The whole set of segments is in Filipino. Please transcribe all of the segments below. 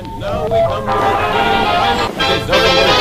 And now we come to the final deserving.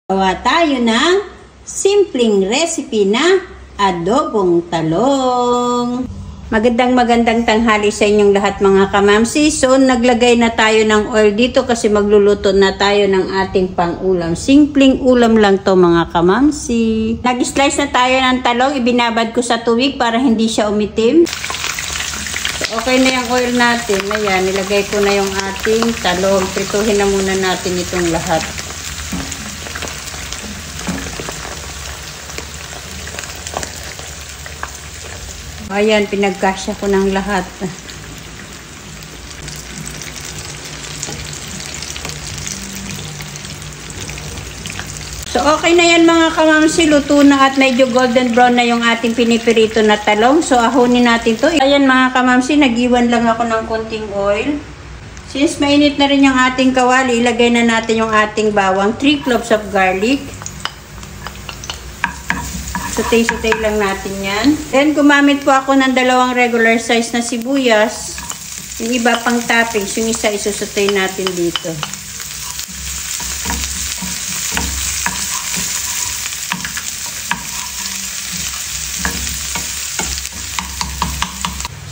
Gawa tayo ng simpleng recipe na adobong talong. Magandang tanghali sa inyong lahat mga kamamsi. So naglagay na tayo ng oil dito kasi magluluto na tayo ng ating pang-ulam. Simpleng ulam lang to mga kamamsi. Nag-slice na tayo ng talong. Ibinabad ko sa tubig para hindi siya umitim. So, okay na yung oil natin. Ayan, nilagay ko na yung ating talong. Prituhin na muna natin itong lahat. Ayan, pinagkasya ko ng lahat. So, okay na yan mga kamamsi. Luto na at medyo golden brown na yung ating pinipirito na talong. So, ahonin natin to. Ayan mga kamamsi, nag-iwan lang ako ng konting oil. Since mainit na rin yung ating kawali, ilagay na natin yung ating bawang. 3 cloves of garlic. Sutay-sutay lang natin yan. Then, gumamit po ako ng 2 regular size na sibuyas. Yung iba pang toppings, yung isa isusutay natin dito.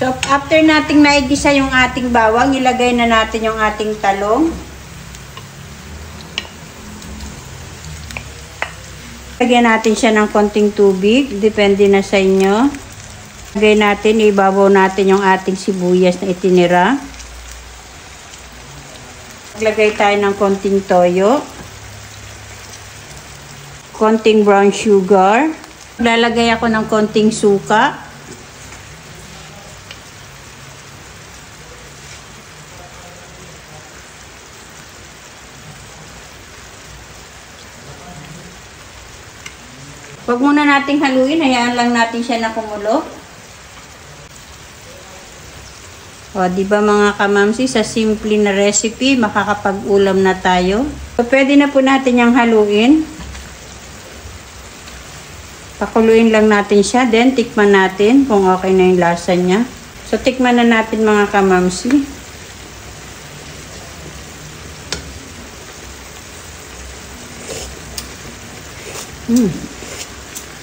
So, after nating naigisa yung ating bawang, ilagay na natin yung ating talong. Lagyan natin siya ng konting tubig. Depende na sa inyo. Lagay natin, ibabaw natin yung ating sibuyas na itinira. Lagay tayo ng konting toyo. Konting brown sugar. Lalagay ako ng konting suka. Huwag muna nating haluin, hayaan lang natin siya na kumulo. O, di ba mga kamamsi, sa simple na recipe, makakapag-ulam na tayo. So, pwede na po natin yung haluin. Pakuluin lang natin siya, then tikman natin kung okay na yung lasa niya. So, tikman na natin mga kamamsi.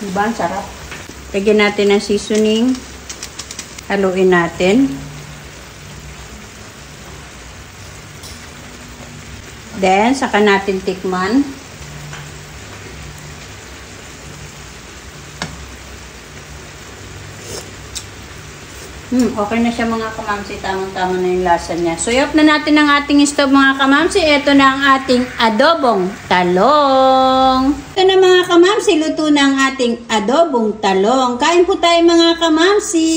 Diba? Ang sarap. Lagyan natin ng seasoning. Haluin natin. Then, saka natin tikman. Okay na siya mga kamamsi. Tamang-tama na yung lasa niya. So, i-off na natin ang ating stove mga kamamsi. Ito na ang ating adobong talong. Ito na mga kamamsi. Luto na ang ating adobong talong. Kain po tayo mga kamamsi.